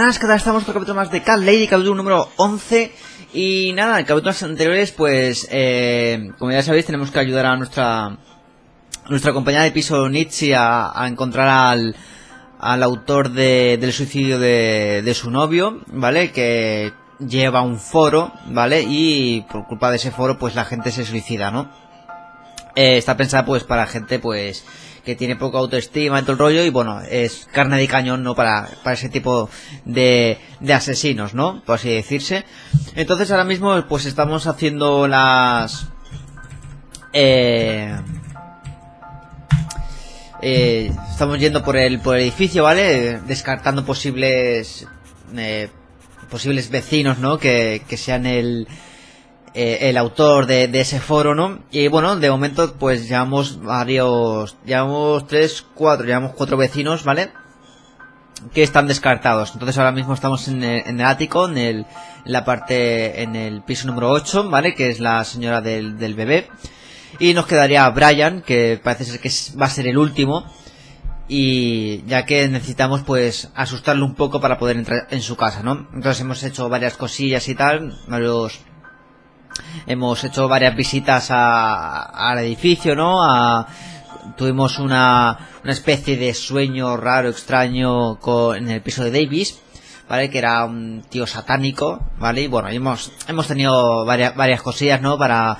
buenas, ¿qué tal? Estamos con el capítulo más de Cat Lady, capítulo número 11. Y nada, en capítulos anteriores, pues, como ya sabéis, tenemos que ayudar a nuestra compañera de piso Nietzsche a encontrar al autor del suicidio de su novio, ¿vale? Que lleva un foro, ¿vale? Y por culpa de ese foro, pues la gente se suicida, ¿no? Está pensada pues para gente pues que tiene poca autoestima y todo el rollo, y bueno, es carne de cañón, ¿no? Para ese tipo de asesinos, ¿no? Por así decirse. Entonces ahora mismo pues estamos haciendo estamos yendo por el edificio, ¿vale? Descartando posibles vecinos, ¿no? Que sean el autor de ese foro, ¿no? Y bueno, de momento pues llevamos cuatro vecinos, ¿vale? Que están descartados. Entonces ahora mismo estamos en el ático, en el piso número 8, ¿vale? Que es la señora del bebé. Y nos quedaría Brian, que parece ser que va a ser el último. Y ya que necesitamos pues asustarlo un poco para poder entrar en su casa, ¿no? Entonces hemos hecho varias cosillas y tal, hemos hecho varias visitas al edificio, ¿no? Tuvimos una especie de sueño raro, extraño en el piso de Davis, ¿vale? Que era un tío satánico, ¿vale? Y bueno, hemos tenido varias cosillas, ¿no? Para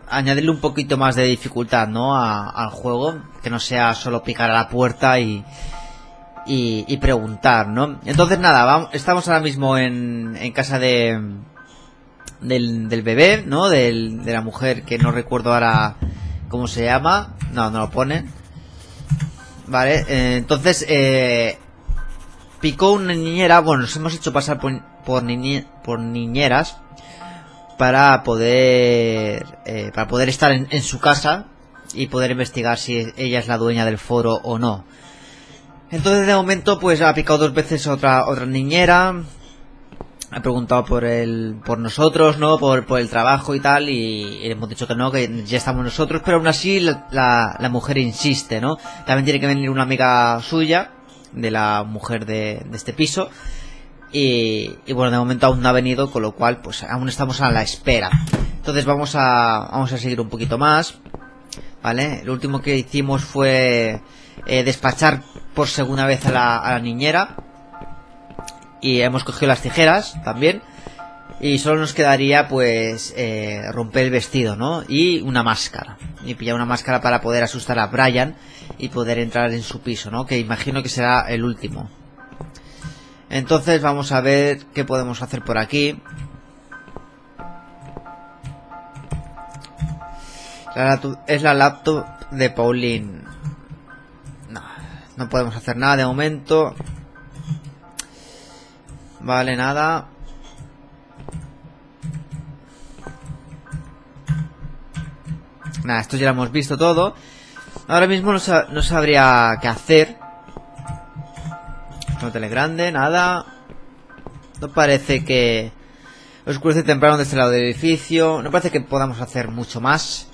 añadirle un poquito más de dificultad, ¿no? Al juego, que no sea solo picar a la puerta y preguntar, ¿no? Entonces nada, estamos ahora mismo en casa del bebé, ¿no? De la mujer, que no recuerdo ahora cómo se llama. No lo pone. Vale, entonces picó una niñera. Bueno, nos hemos hecho pasar por niñeras para poder estar en su casa y poder investigar si ella es la dueña del foro o no. Entonces de momento pues ha picado 2 veces otra niñera. Ha preguntado por nosotros, ¿no? Por el trabajo y tal, y hemos dicho que no, que ya estamos nosotros, pero aún así la mujer insiste, ¿no? También tiene que venir una amiga suya, de la mujer de este piso, y bueno, de momento aún no ha venido, con lo cual pues aún estamos a la espera. Entonces vamos a seguir un poquito más, ¿vale? Lo último que hicimos fue despachar por segunda vez a la niñera. Y hemos cogido las tijeras también. Y solo nos quedaría pues romper el vestido, ¿no? Y una máscara. Y pillar una máscara para poder asustar a Brian y poder entrar en su piso, ¿no? Que imagino que será el último. Entonces vamos a ver qué podemos hacer por aquí. Es la laptop de Pauline. No podemos hacer nada de momento. Vale, nada. Nada, esto ya lo hemos visto todo. Ahora mismo no sabría qué hacer. No tele grande, nada. No parece que oscurece temprano de este lado del edificio. No parece que podamos hacer mucho más.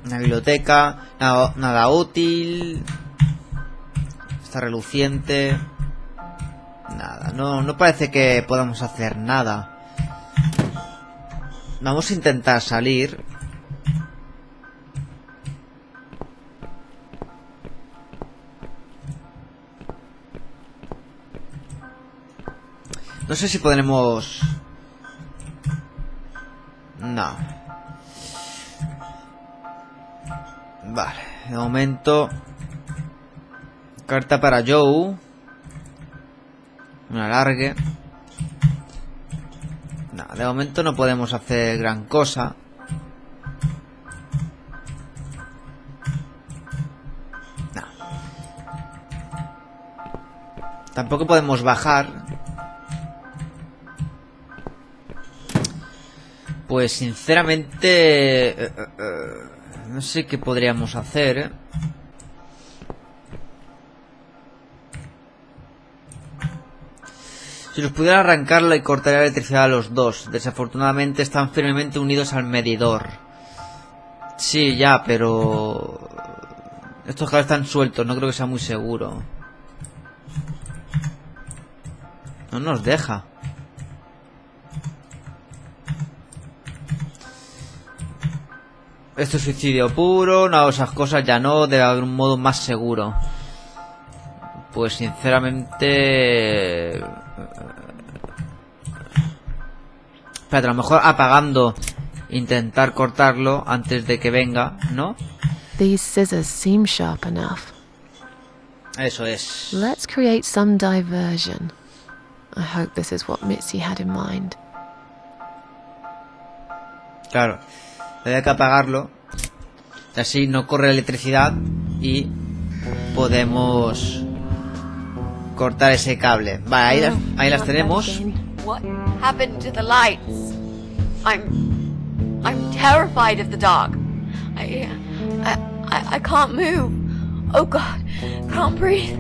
Una biblioteca. Nada útil. Está reluciente. Nada, no parece que podamos hacer nada. Vamos a intentar salir. No sé si podremos... No. Vale, de momento... Carta para Joe. Un alargue. No, de momento no podemos hacer gran cosa. No. Tampoco podemos bajar. Pues sinceramente no sé qué podríamos hacer, Si los pudiera arrancar, le cortaría la electricidad a los dos. Desafortunadamente están firmemente unidos al medidor. Sí, ya, pero... estos cables están sueltos, no creo que sea muy seguro. No nos deja. Esto es suicidio puro. No, esas cosas ya no. Debe haber un modo más seguro. Pues sinceramente... Espérate, a lo mejor apagando... Intentar cortarlo antes de que venga, ¿no? These scissors seem sharp enough. Eso es. Let's create some diversion. I hope this is what Mitzi had in mind. Claro. Hay que apagarlo. Así no corre electricidad y podemos cortar ese cable. Vale, ahí las tenemos. What happened to the lights? I'm terrified of the dark. I can't move. Oh God, can't breathe.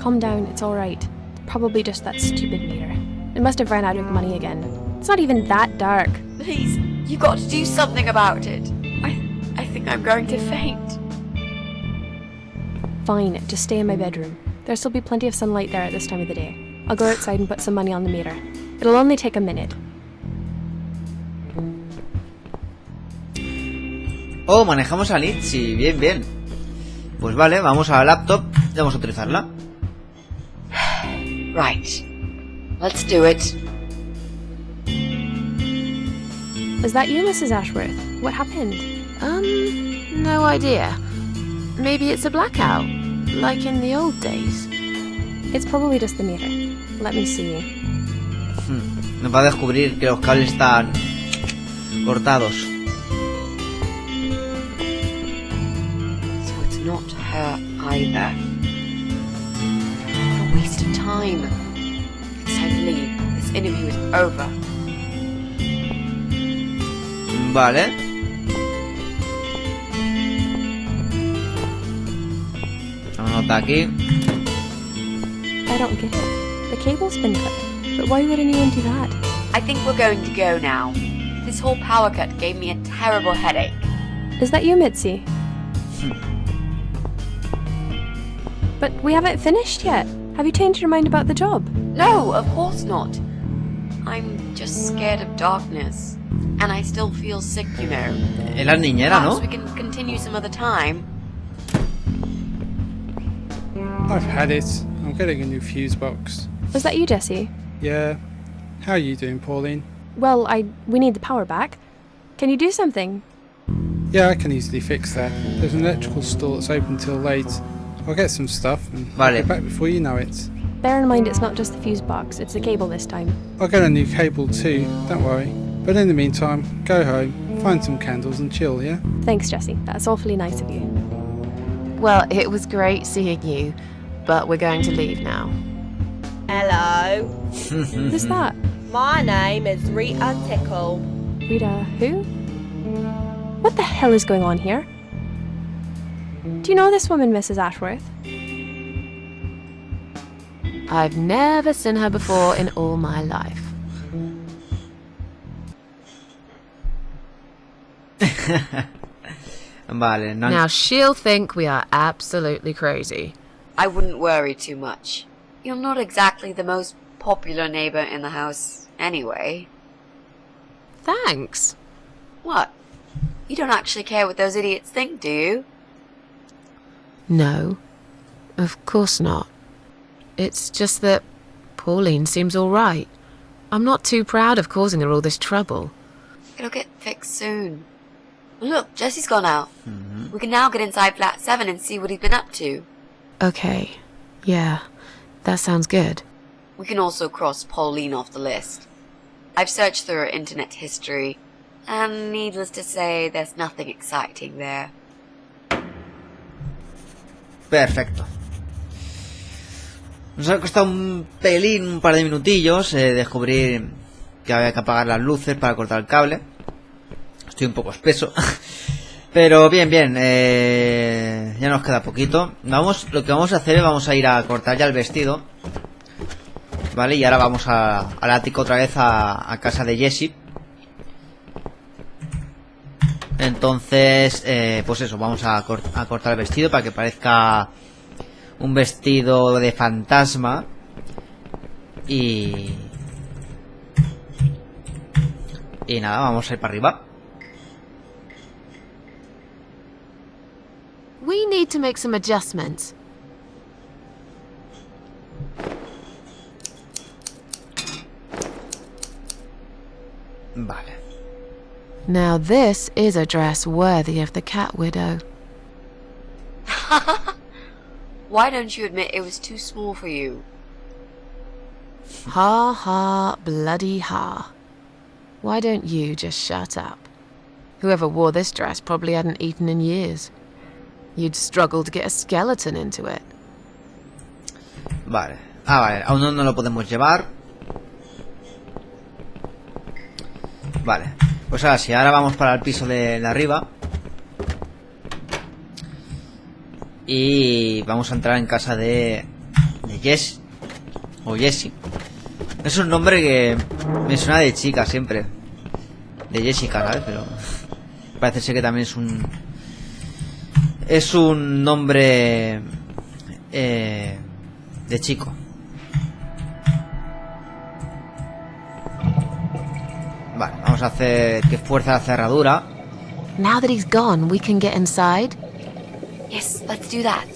Calm down, it's alright. Probably just that stupid meter. It must have ran out of money again. It's not even that dark. Please, you got to do something about it. I think I'm going to faint. Fine, just stay in my bedroom. There'll still be plenty of sunlight there at this time of the day. I'll go outside and put some money on the meter. It'll only take a minute. Oh, manejamos a Litzy. Bien, bien. Pues vale, vamos a la laptop y vamos a utilizarla. Right. Let's do it. Is that you, Mrs. Ashworth? What happened? No idea. Maybe it's a blackout, like in the old days. It's probably just the meter. Let me see. Nos va a descubrir que los cables están cortados. So it's not her either. What a waste of time. It's time to leave. This interview is over. Vale. Una nota aquí. I don't get it. The cable's been cut. But why would anyone do that? I think we're going to go now. This whole power cut gave me a terrible headache. Is that you, Mitzi? But we haven't finished yet. Have you changed your mind about the job? No, of course not. I'm just scared of darkness. And I still feel sick, you know. Es la niñera, Perhaps ¿no? we can continue some other time. I've had it. I'm getting a new fuse box. Was that you, Jesse? Yeah. How are you doing, Pauline? Well, we need the power back. Can you do something? Yeah, I can easily fix that. There's an electrical store that's open till late. I'll get some stuff and I'll Vale. get back before you know it. Bear in mind it's not just the fuse box, it's the cable this time. I'll get a new cable too, don't worry. But in the meantime, go home, find some candles and chill, yeah? Thanks, Jesse. That's awfully nice of you. Well, it was great seeing you, but we're going to leave now. Hello, Who's that? my name is Rita Tickle. Rita who? What the hell is going on here? Do you know this woman, Mrs. Ashworth? I've never seen her before in all my life. Vale, no. Now she'll think we are absolutely crazy. I wouldn't worry too much. You're not exactly the most popular neighbor in the house, anyway. Thanks. What? You don't actually care what those idiots think, do you? No, of course not. It's just that Pauline seems all right. I'm not too proud of causing her all this trouble. It'll get fixed soon. Look, Jesse's gone out. We can now get inside flat 7 and see what he's been up to. Okay, yeah, that sounds good. We can also cross Pauline off the list. I've searched through her internet history, and needless to say, there's nothing exciting there. Perfecto. Nos ha costado un pelín, un par de minutillos, descubrir que había que apagar las luces para cortar el cable. Estoy un poco espeso. Pero bien, bien. Ya nos queda poquito. Lo que vamos a hacer es vamos a ir a cortar ya el vestido. Vale, y ahora vamos al ático otra vez a casa de Jessie. Entonces, pues eso, vamos a cortar el vestido para que parezca un vestido de fantasma. Y nada, vamos a ir para arriba. We need to make some adjustments. Vale. Now this is a dress worthy of the Cat Widow. Why don't you admit it was too small for you? Ha ha, bloody ha. Why don't you just shut up? Whoever wore this dress probably hadn't eaten in years. You'd struggle to get a skeleton into it. Vale. Ah, vale. Aún no lo podemos llevar. Vale. Pues ahora sí, ahora vamos para el piso de arriba. Y vamos a entrar en casa de Jess. O Jessie. Es un nombre que me suena de chica siempre. De Jessica, ¿sabes? Pero parece ser que también es un nombre de chico. Vale, vamos a hacer que fuerza la cerradura. Now that he's gone, we can get inside. Yes, let's do that.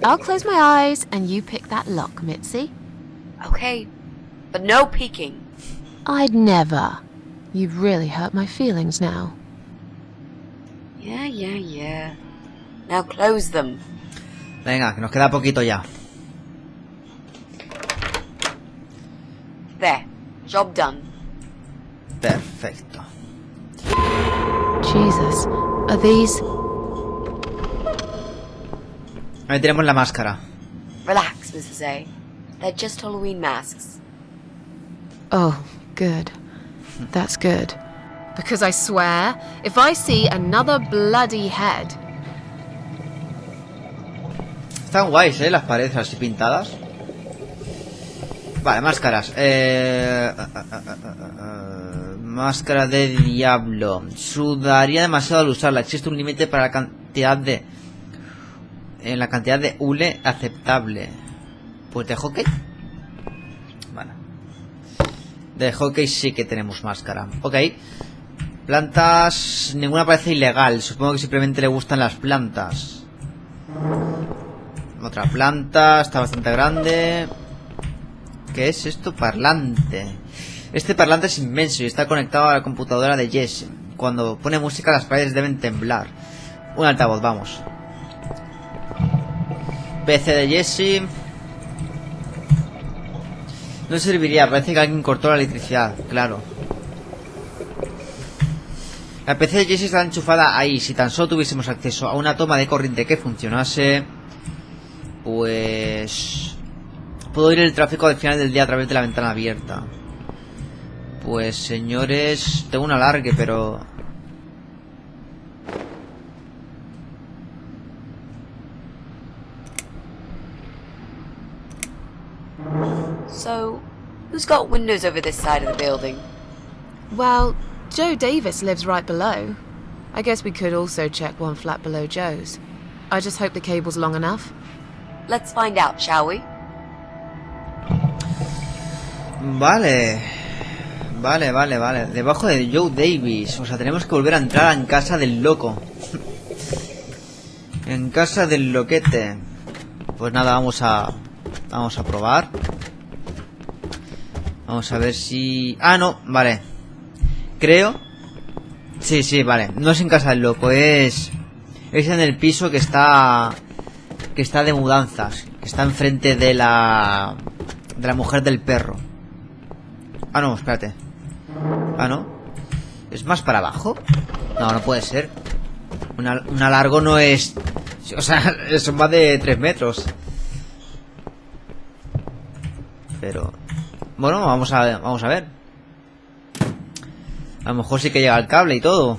I'll close my eyes and you pick that lock, Mitzi. Okay, but no peeking. I'd never. You've really hurt my feelings now. Yeah. Now close them. Venga, que nos queda poquito ya. There, job done. Perfecto. Jesus, are these... Ahí tenemos la máscara. Relax, Mrs. A. They're just Halloween masks. Oh, good. That's good. Because I swear, if I see another bloody head... Están guays, las paredes así pintadas. Vale, máscaras. Máscara de diablo. Sudaría demasiado al usarla. Existe un límite para la cantidad de... En la cantidad de hule aceptable. Pues de hockey. Vale. De hockey sí que tenemos máscara. Ok. Plantas. Ninguna parece ilegal. Supongo que simplemente le gustan las plantas. Otra planta. Está bastante grande. ¿Qué es esto? Parlante. Este parlante es inmenso y está conectado a la computadora de Jess. Cuando pone música las paredes deben temblar. Un altavoz, vamos. PC de Jessie. No serviría, parece que alguien cortó la electricidad, claro. La PC de Jessie está enchufada ahí. Si tan solo tuviésemos acceso a una toma de corriente que funcionase, pues... puedo oír el tráfico al final del día a través de la ventana abierta. Pues señores, tengo un alargue, pero... So, who's got windows over this side of the building? Well, Joe Davis lives right below. I guess we could also check one flat below Joe's. I just hope the cable's long enough. Let's find out, shall we? Vale. Debajo de Joe Davis. O sea, tenemos que volver a entrar en casa del loco. En casa del loquete. Pues nada, vamos a probar. Vamos a ver si... Ah, no, vale. Creo. Sí, vale. No es en casa del loco, es en el piso que está de mudanzas. Que está enfrente de la mujer del perro. Ah, no, espérate. Ah, no. ¿Es más para abajo? No puede ser. Un alargo no es... O sea, son más de 3 metros. Pero... Bueno, vamos a ver. A lo mejor sí que llega el cable y todo.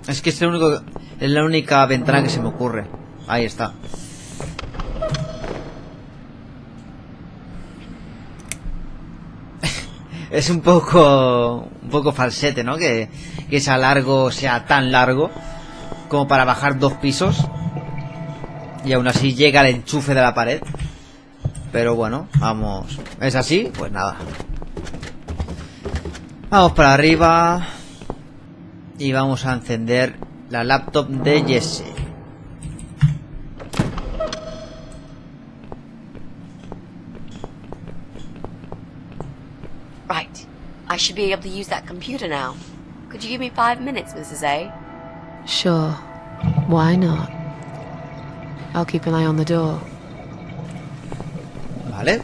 Es que es la única ventana que se me ocurre. Ahí está. Es un poco falsete, ¿no? Que ese alargo sea tan largo como para bajar 2 pisos y aún así llega al enchufe de la pared. Pero bueno, vamos. ¿Es así? Pues nada. Vamos para arriba. Y vamos a encender la laptop de Jesse. Right. I should be able to use that computer now. Could you give me 5 minutes, Mrs. A? Sure. Why not? I'll keep an eye on the door. Vale.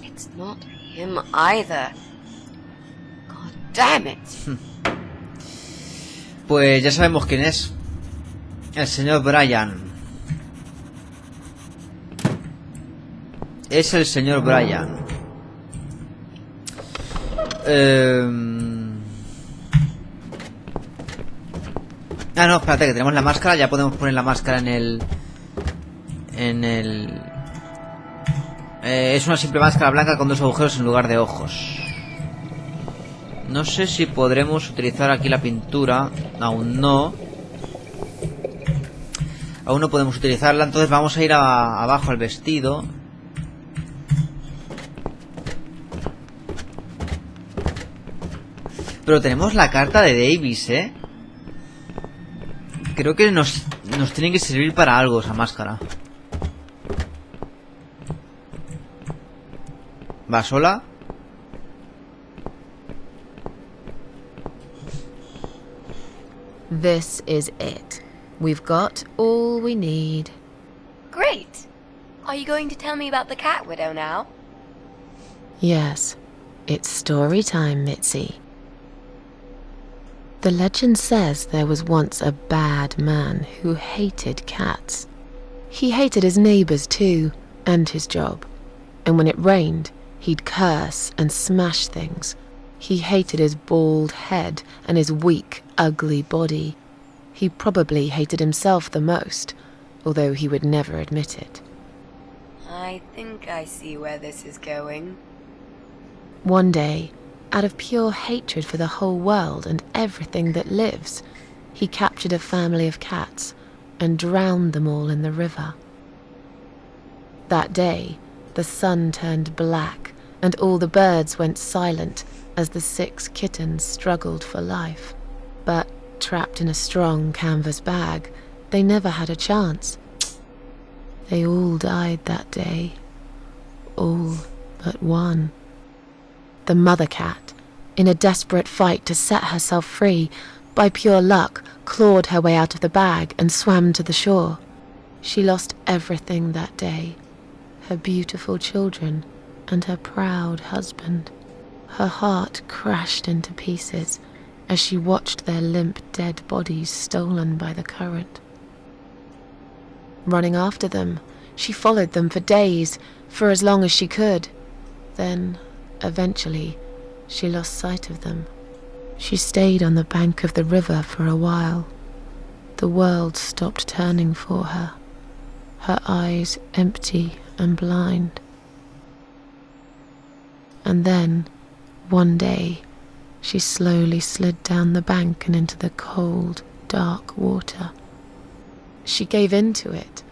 It's not him either. God damn it. Pues ya sabemos quién es. El señor Brian. Es el señor Brian. Ah, no, espérate, que tenemos la máscara. Ya podemos poner la máscara en el... es una simple máscara blanca con 2 agujeros en lugar de ojos. No sé si podremos utilizar aquí la pintura. Aún no. Aún no podemos utilizarla. Entonces vamos a ir abajo al vestido. Pero tenemos la carta de Davis, ¿eh? Creo que nos tiene que servir para algo esa máscara. ¿Va sola? This is it. We've got all we need. Great. Are you going to tell me about the cat widow now? Yes, it's story time, Mitzi. The legend says there was once a bad man who hated cats. He hated his neighbors too, and his job. And when it rained, he'd curse and smash things. He hated his bald head and his weak, ugly body. He probably hated himself the most, although he would never admit it. I think I see where this is going. One day, out of pure hatred for the whole world and everything that lives, he captured a family of cats and drowned them all in the river. That day, the sun turned black and all the birds went silent as the 6 kittens struggled for life. But, trapped in a strong canvas bag, they never had a chance. They all died that day. All but one. The mother cat, in a desperate fight to set herself free, by pure luck, clawed her way out of the bag and swam to the shore. She lost everything that day. Her beautiful children and her proud husband. Her heart crashed into pieces as she watched their limp dead bodies stolen by the current. Running after them, she followed them for days, for as long as she could. Then, eventually, she lost sight of them. She stayed on the bank of the river for a while. The world stopped turning for her, her eyes empty and blind. And then, one day, she slowly slid down the bank and into the cold, dark water. She gave in to it.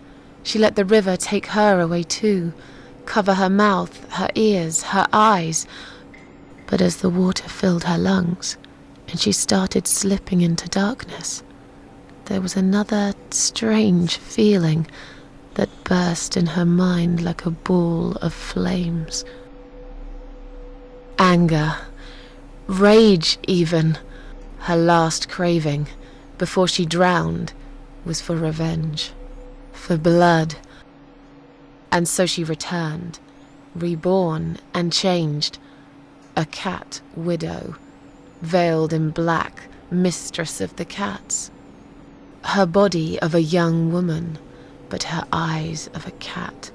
She let the river take her away too, cover her mouth, her ears, her eyes. But as the water filled her lungs, and she started slipping into darkness, there was another strange feeling that burst in her mind like a ball of flames. Anger, rage even. Her last craving, before she drowned, was for revenge, for blood. And so she returned, reborn and changed, a cat widow, veiled in black, mistress of the cats. Her body of a young woman, but her eyes of a cat,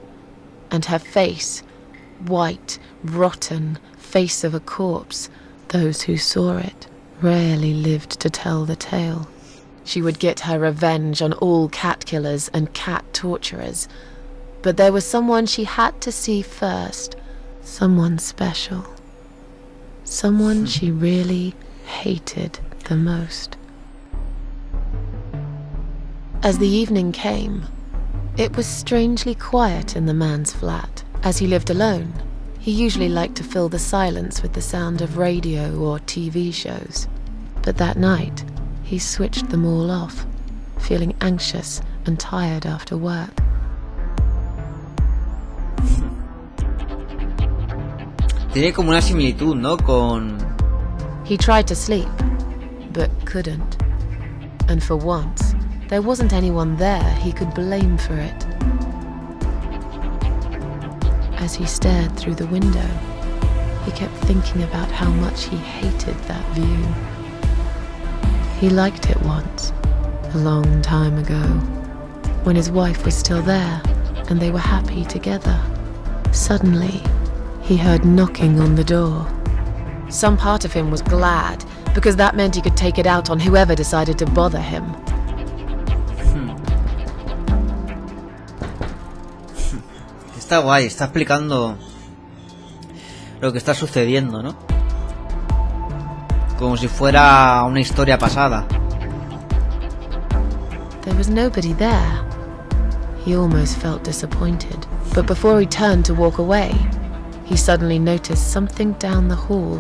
and her face, white, rotten, face of a corpse. Those who saw it rarely lived to tell the tale. She would get her revenge on all cat killers and cat torturers. But there was someone she had to see first, Someone special. Someone she really hated the most. As the evening came, it was strangely quiet in the man's flat. As he lived alone, he usually liked to fill the silence with the sound of radio or TV shows. But that night, he switched them all off, feeling anxious and tired after work. Tiene como una similitud, ¿no? Con... He tried to sleep, but couldn't. And for once, there wasn't anyone there he could blame for it. As he stared through the window, he kept thinking about how much he hated that view. He liked it once, a long time ago, when his wife was still there and they were happy together. Suddenly, he heard knocking on the door. Some part of him was glad, because that meant he could take it out on whoever decided to bother him. Está guay, está explicando lo que está sucediendo, ¿no? Como si fuera una historia pasada. There was nobody there. He almost felt disappointed, but before he turned to walk away, he suddenly noticed something down the hall.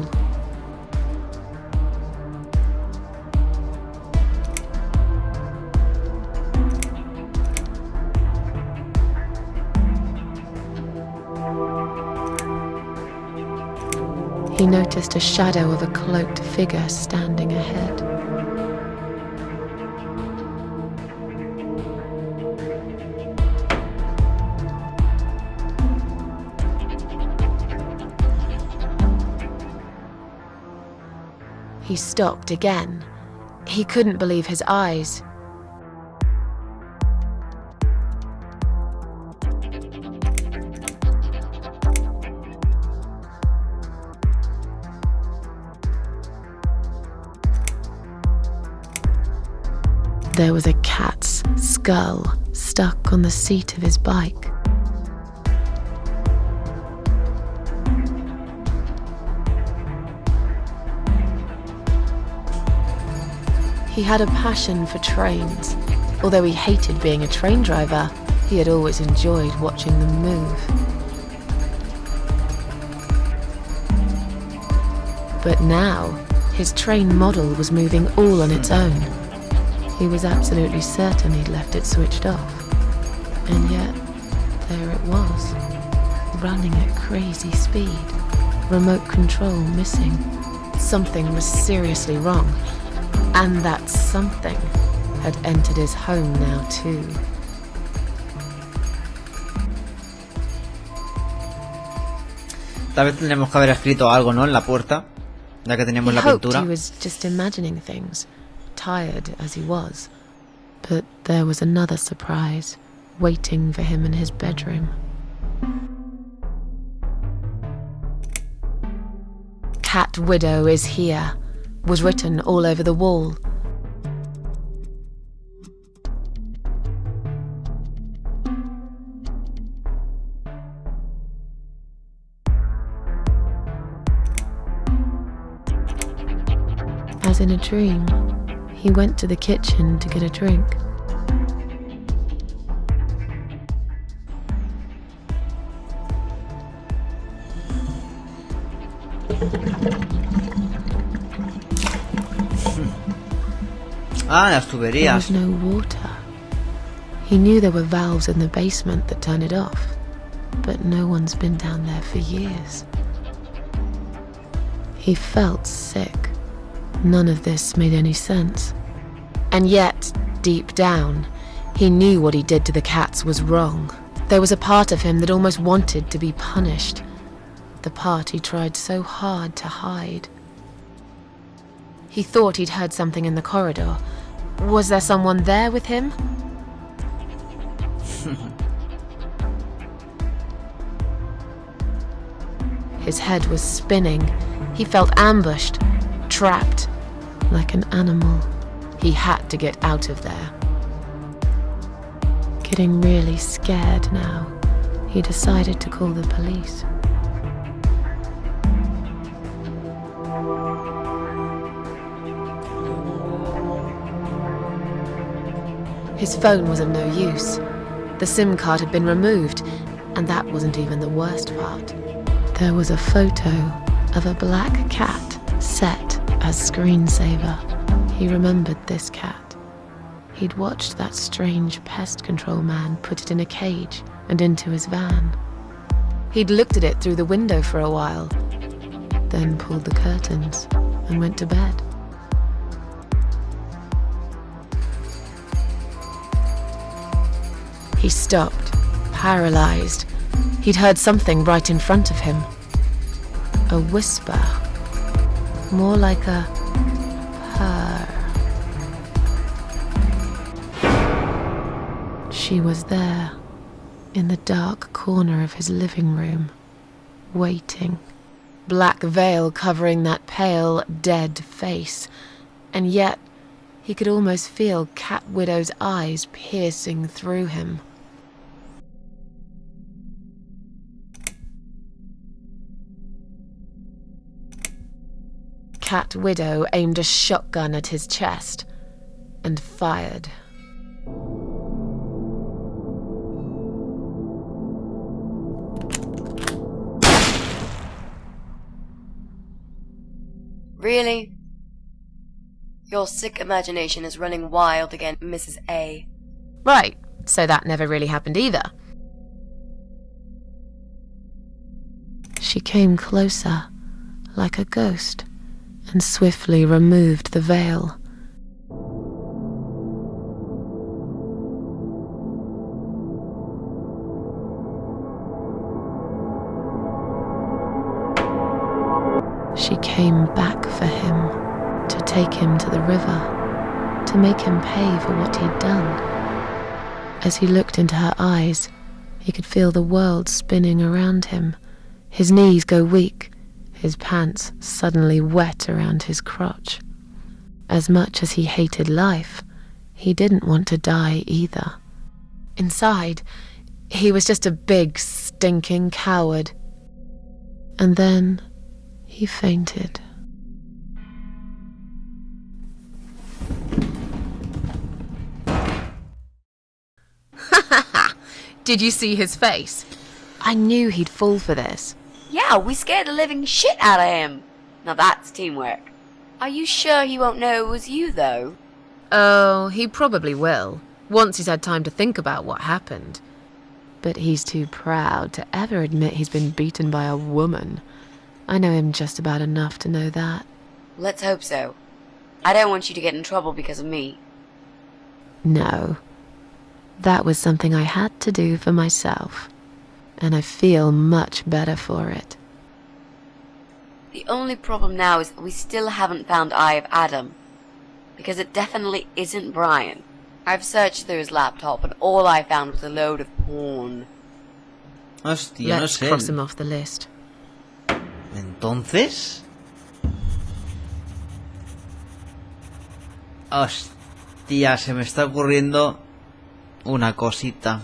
He noticed a shadow of a cloaked figure standing ahead. He stopped again. He couldn't believe his eyes. There was a cat's skull stuck on the seat of his bike. He had a passion for trains. Although he hated being a train driver, he had always enjoyed watching them move. But now, his train model was moving all on its own. He was absolutely certain he'd left it switched off. And yet, there it was, running at crazy speed, remote control missing. Something was seriously wrong, and that something had entered his home now too. Tal vez tendríamos que haber escrito algo, ¿no? En la puerta, ya que teníamos la He hoped pintura. he was just imagining things, tired as he was. But there was another surprise waiting for him in his bedroom. Cat Widow is here, was written all over the wall. As in a dream, he went to the kitchen to get a drink. Ah, las There tuberías. was no water. He knew there were valves in the basement that turned it off, but no one's been down there for years. He felt sick. None of this made any sense. And yet, deep down, he knew what he did to the cats was wrong. There was a part of him that almost wanted to be punished. The part he tried so hard to hide. He thought he'd heard something in the corridor. Was there someone there with him? His head was spinning. He felt ambushed, trapped, like an animal. He had to get out of there. Getting really scared now, he decided to call the police. His phone was of no use. The SIM card had been removed, and that wasn't even the worst part. There was a photo of a black cat set as screensaver. He remembered this cat. He'd watched that strange pest control man put it in a cage and into his van. He'd looked at it through the window for a while, then pulled the curtains and went to bed. He stopped, paralyzed. He'd heard something right in front of him. A whisper, more like a purr. She was there, in the dark corner of his living room, waiting. Black veil covering that pale, dead face, and yet he could almost feel Cat Widow's eyes piercing through him. Cat Widow aimed a shotgun at his chest and fired. Really? Your sick imagination is running wild again, Mrs. A. Right, so that never really happened either. She came closer, like a ghost, and swiftly removed the veil. She came back for him, to take him to the river, to make him pay for what he'd done. As he looked into her eyes, he could feel the world spinning around him, his knees go weak, his pants suddenly wet around his crotch. As much as he hated life, he didn't want to die either. Inside, he was just a big, stinking coward. And then he fainted. Did you see his face? I knew he'd fall for this. Yeah, we scared the living shit out of him. Now that's teamwork. Are you sure he won't know it was you, though? Oh, he probably will, once he's had time to think about what happened. But he's too proud to ever admit he's been beaten by a woman. I know him just about enough to know that. Let's hope so. I don't want you to get in trouble because of me. No. That was something I had to do for myself. And I feel much better for it. The only problem now is that we still haven't found Eye of Adam. Because it definitely isn't Brian. I've searched through his laptop and all I found was a load of porn. Hostia, no Let's sé. cross him off the list. Entonces... Hostia, se me está ocurriendo una cosita.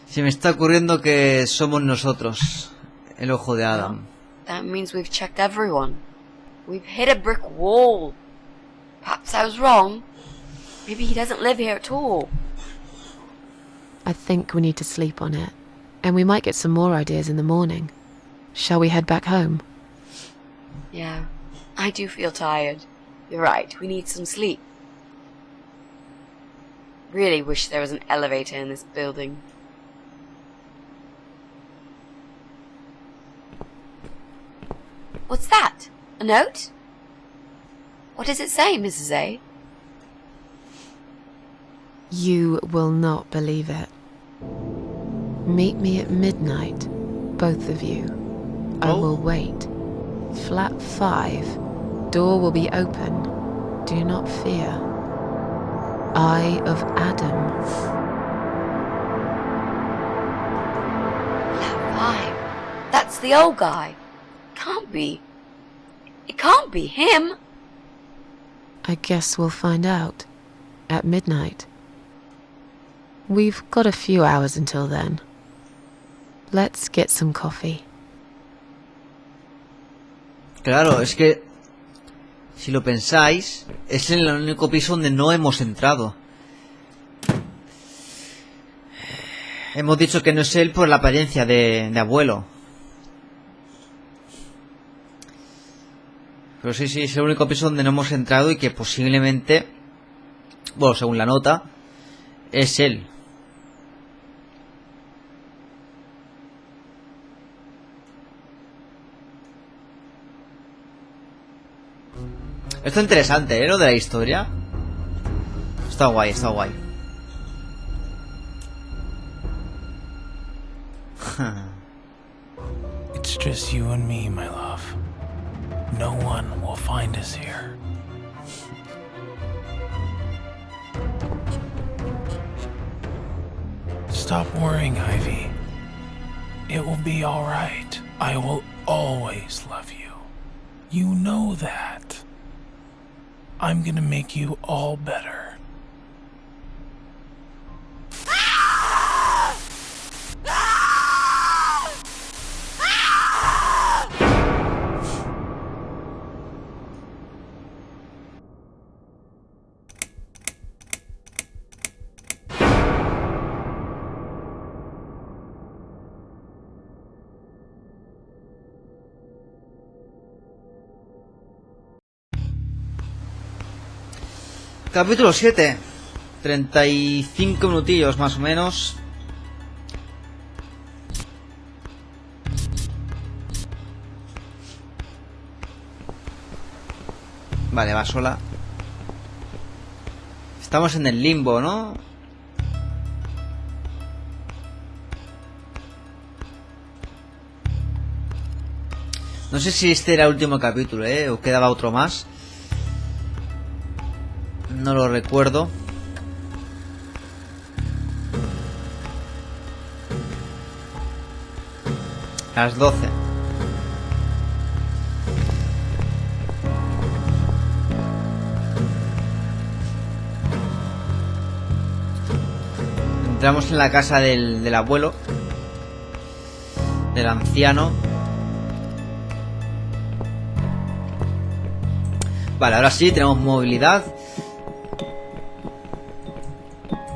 Se me está ocurriendo que somos nosotros, el ojo de Adam. That means we've checked everyone. We've hit a brick wall. Perhaps I was wrong. Maybe he doesn't live here at all. I think we need to sleep on it. And we might get some more ideas in the morning. Shall we head back home? Yeah, I do feel tired. You're right, we need some sleep. Really wish there was an elevator in this building. What's that? A note? What does it say, Mrs. A? You will not believe it. Meet me at midnight, both of you. I Oh. will wait. Flat 5. Door will be open. Do not fear. Eye of Adam. Why? That's the old guy. Can't be. It can't be him. I guess we'll find out. At midnight. We've got a few hours until then. Let's get some coffee. Claro, es que si lo pensáis, es el único piso donde no hemos entrado. Hemos dicho que no es él por la apariencia de abuelo. Pero sí, es el único piso donde no hemos entrado y que posiblemente, bueno, según la nota, es él. Esto es interesante, ¿eh? Lo de la historia. Está guay, está guay. It's just you and me, my love. No one will find us here. Stop worrying, Ivy. It will be all right. I will always love you. You know that. I'm gonna make you all better. Capítulo 7. 35 minutillos más o menos. Vale, va sola. Estamos en el limbo, ¿no? No sé si este era el último capítulo, o quedaba otro más. No lo recuerdo. Las 12. Entramos en la casa del abuelo, del anciano. Vale, ahora sí, tenemos movilidad.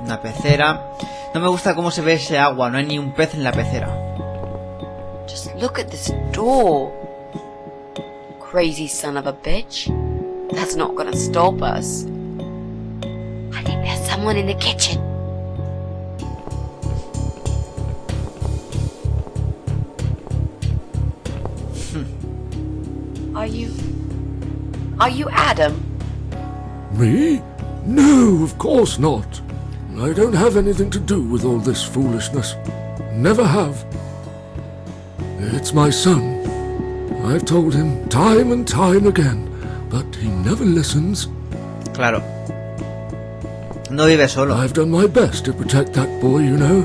Una pecera. No me gusta cómo se ve ese agua. No hay ni un pez en la pecera. Just look at this door. Crazy son of a bitch. That's not gonna stop us. I think there's someone in the kitchen. Are you Adam? Me? No, of course not. I don't have anything to do with all this foolishness. Never have. It's my son. I've told him time and time again, but he never listens. Claro. No vive solo. I've done my best to protect that boy, you know.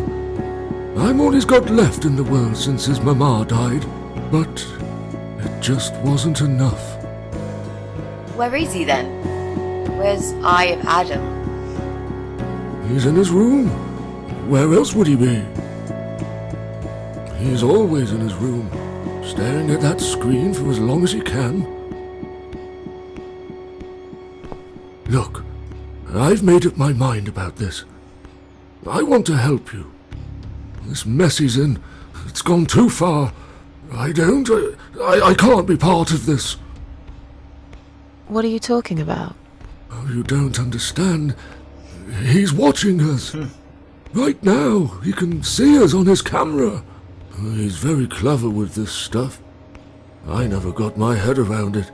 I'm all he's got left in the world since his mama died, but it just wasn't enough. Where is he then? Where's Eye of Adam? He's in his room. Where else would he be? He's always in his room, staring at that screen for as long as he can. Look, I've made up my mind about this. I want to help you. This mess he's in, it's gone too far. I can't be part of this. What are you talking about? Oh, you don't understand. He's watching us. Right now, he can see us on his camera. He's very clever with this stuff. I never got my head around it.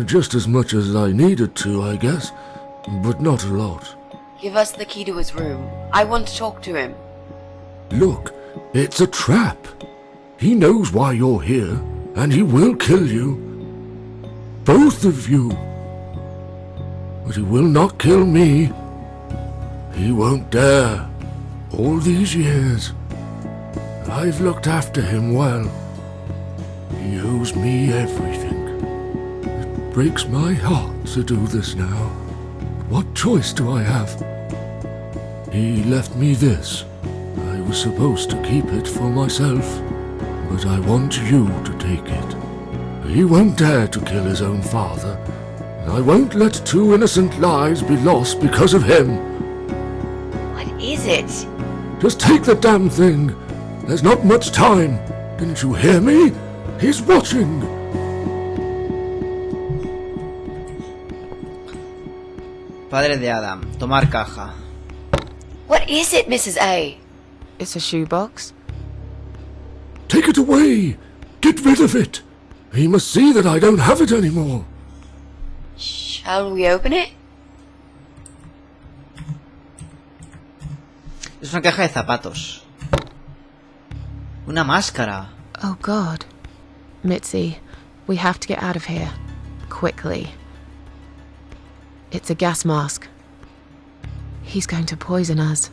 Just as much as I needed to, I guess. But not a lot. Give us the key to his room. I want to talk to him. Look, it's a trap. He knows why you're here, and he will kill you. Both of you. But he will not kill me. He won't dare. All these years, I've looked after him well. He owes me everything. It breaks my heart to do this now. What choice do I have? He left me this. I was supposed to keep it for myself, but I want you to take it. he won't dare to kill his own father. And I won't let 2 innocent lives be lost because of him. What is it? Just take the damn thing. There's not much time. Didn't you hear me? He's watching. Padre de Adam, tomar caja. What is it, Mrs. A? It's a shoebox. Take it away. Get rid of it. He must see that I don't have it anymore. Shall we open it? Es una caja de zapatos. Una máscara. Oh God. Mitzi, we have to get out of here. Quickly. It's a gas mask. He's going to poison us.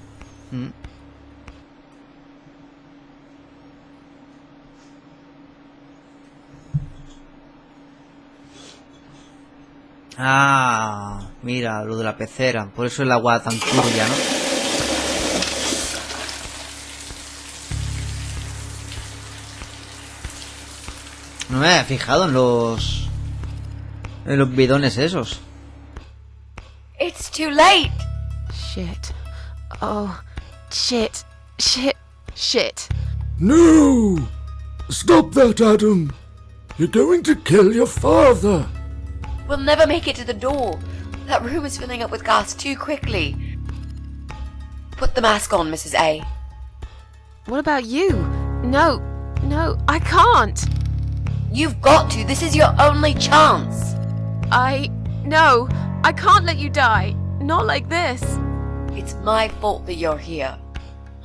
Ah, mira, lo de la pecera. Por eso el agua tan turbia, ¿no? No me había fijado en los bidones esos. It's too late. Shit. Oh, shit. Shit. Shit. No! Stop that, Adam. You're going to kill your father. We'll never make it to the door. That room is filling up with gas too quickly. Put the mask on, Mrs. A. What about you? No, I can't. You've got to. This is your only chance. No, I can't let you die. Not like this. It's my fault that you're here.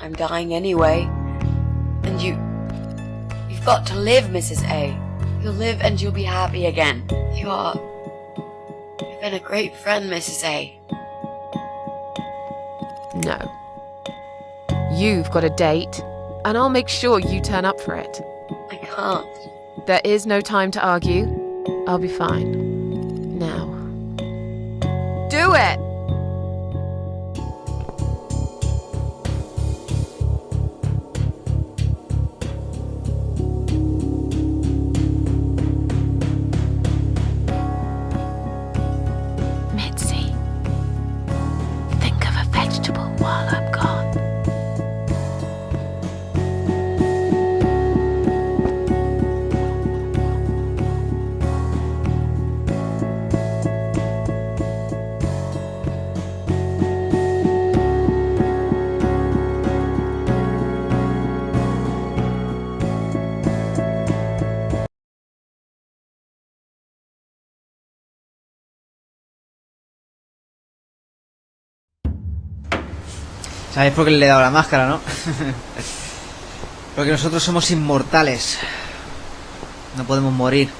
I'm dying anyway. And you've got to live, Mrs. A. You'll live and you'll be happy again. You've been a great friend, Mrs. A. No. You've got a date, and I'll make sure you turn up for it. I can't. There is no time to argue. I'll be fine. Now. Do it! Mitzi, think of a vegetable while I'm gone. ¿Sabéis por qué le he dado la máscara, no? Porque nosotros somos inmortales. No podemos morir.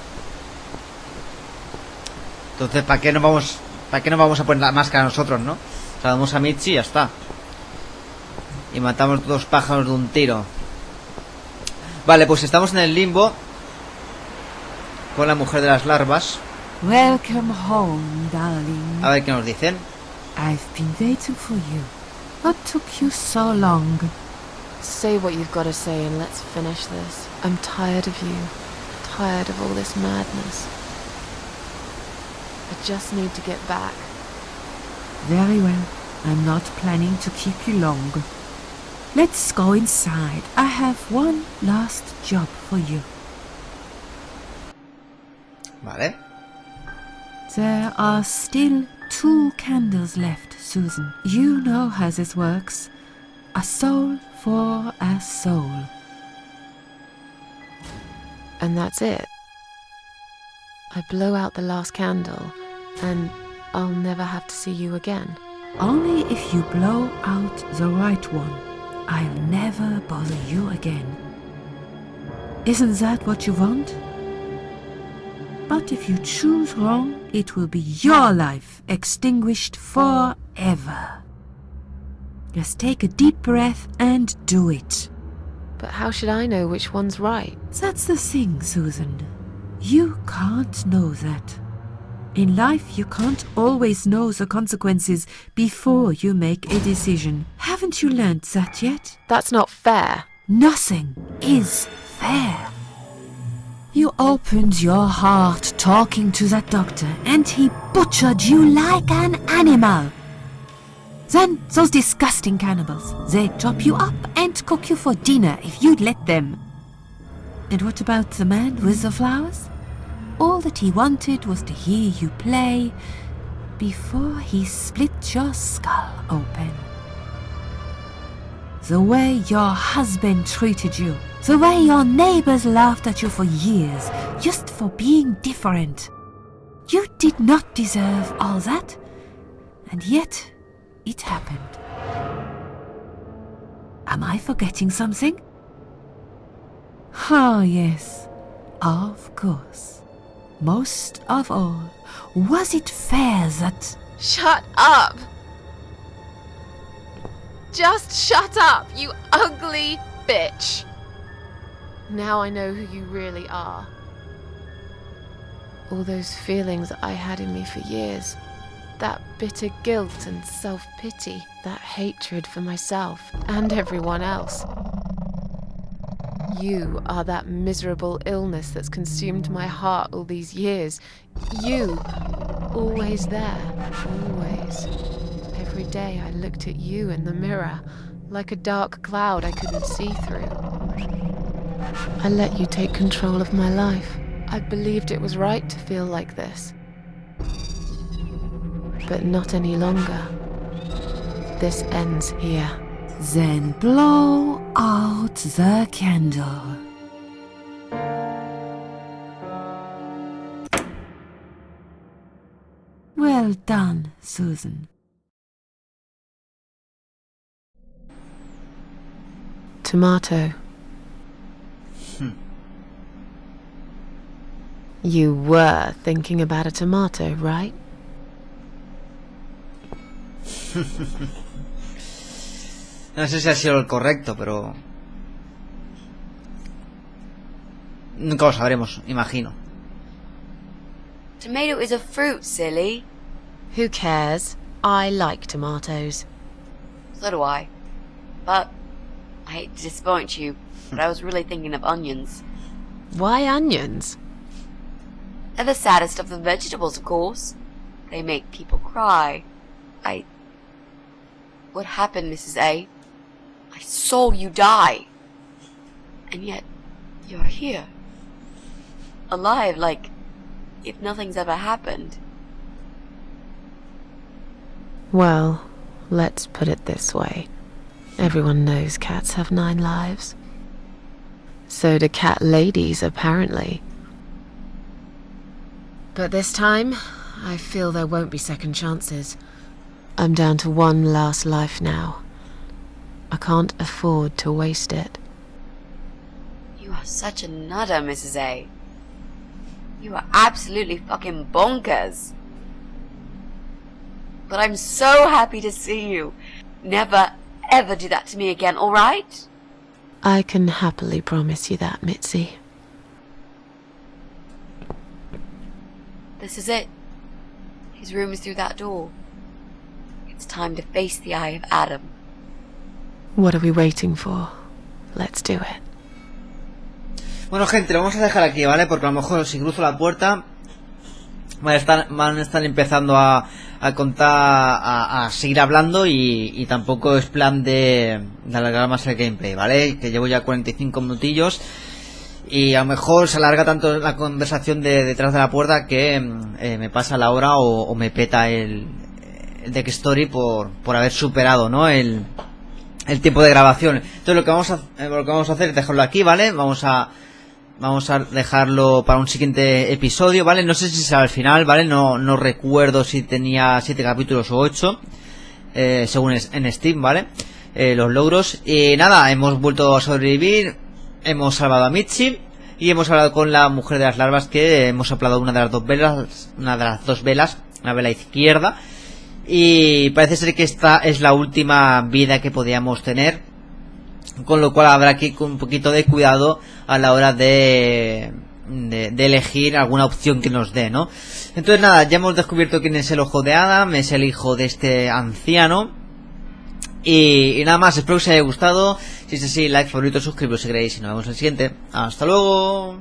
Entonces, ¿para qué nos vamos a poner la máscara nosotros, no? O sea, damos a Michi y ya está. Y matamos 2 pájaros de un tiro. Vale, pues estamos en el limbo con la mujer de las larvas. Welcome home, darling. A ver qué nos dicen. I've been waiting for you. What took you so long? Say what you've got to say and let's finish this. I'm tired of you. Tired of all this madness. I just need to get back. Very well. I'm not planning to keep you long. Let's go inside. I have one last job for you. Vale. There are still 2 candles left, Susan. You know how this works. A soul for a soul. And that's it. I blow out the last candle, and I'll never have to see you again. Only if you blow out the right one. I'll never bother you again. Isn't that what you want? But if you choose wrong, it will be your life extinguished forever. Just take a deep breath and do it. But how should I know which one's right? That's the thing, Susan. You can't know that. In life, you can't always know the consequences before you make a decision. Haven't you learned that yet? That's not fair. Nothing is fair. You opened your heart talking to that doctor, and he butchered you like an animal. Then those disgusting cannibals, they'd chop you up and cook you for dinner if you'd let them. And what about the man with the flowers? All that he wanted was to hear you play before he split your skull open. The way your husband treated you, the way your neighbors laughed at you for years, just for being different. You did not deserve all that, and yet it happened. Am I forgetting something? Oh, yes, of course. Most of all, was it fair that... Shut up! Just shut up, you ugly bitch! Now I know who you really are. All those feelings that I had in me for years. That bitter guilt and self-pity. That hatred for myself and everyone else. You are that miserable illness that's consumed my heart all these years. You, always there, always. Every day I looked at you in the mirror, like a dark cloud I couldn't see through. I let you take control of my life. I believed it was right to feel like this. But not any longer. This ends here. Then blow out the candle. Well done, Susan. Tomato. You were thinking about a tomato, right? No sé si ha sido el correcto, pero... nunca lo sabremos, imagino. Tomato is a fruit, silly. Who cares? I like tomatoes. So do I. But I hate to disappoint you, but I was really thinking of onions. Why onions? They're the saddest of the vegetables, of course. They make people cry. What happened, Mrs. A? I saw you die. And yet, you're here. Alive, like if nothing's ever happened. Well, let's put it this way. Everyone knows cats have 9 lives. So do cat ladies, apparently. But this time, I feel there won't be second chances. I'm down to one last life now. I can't afford to waste it. You are such a nutter, Mrs. A. You are absolutely fucking bonkers. But I'm so happy to see you. Never, ever do that to me again, alright? I can happily promise you that, Mitzi. This is it. His room is through that door. It's time to face the Eye of Adam. What are we waiting for? Let's do it. Bueno, gente, lo vamos a dejar aquí, ¿vale? Porque a lo mejor si cruzo la puerta van a estar empezando a contar, a seguir hablando y tampoco es plan de alargar más el gameplay, ¿vale? Que llevo ya 45 minutillos y a lo mejor se alarga tanto la conversación detrás de la puerta que me pasa la hora o me peta el Deck Story por haber superado, ¿no? El tiempo de grabación. Entonces lo que vamos a hacer es dejarlo aquí, ¿vale? Vamos a dejarlo para un siguiente episodio, ¿vale? No sé si será al final, ¿vale? No recuerdo si tenía 7 capítulos o 8, según en Steam, ¿vale? Los logros. Y nada, hemos vuelto a sobrevivir, hemos salvado a Mitzi y hemos hablado con la mujer de las larvas, que hemos soplado una de las dos velas, una vela izquierda. Y parece ser que esta es la última vida que podíamos tener, con lo cual habrá que ir con un poquito de cuidado a la hora de elegir alguna opción que nos dé, ¿no? Entonces nada, ya hemos descubierto quién es el ojo de Adam, es el hijo de este anciano. Y nada más, espero que os haya gustado. Si es así, like, favorito, suscribiros si queréis y nos vemos en el siguiente. Hasta luego.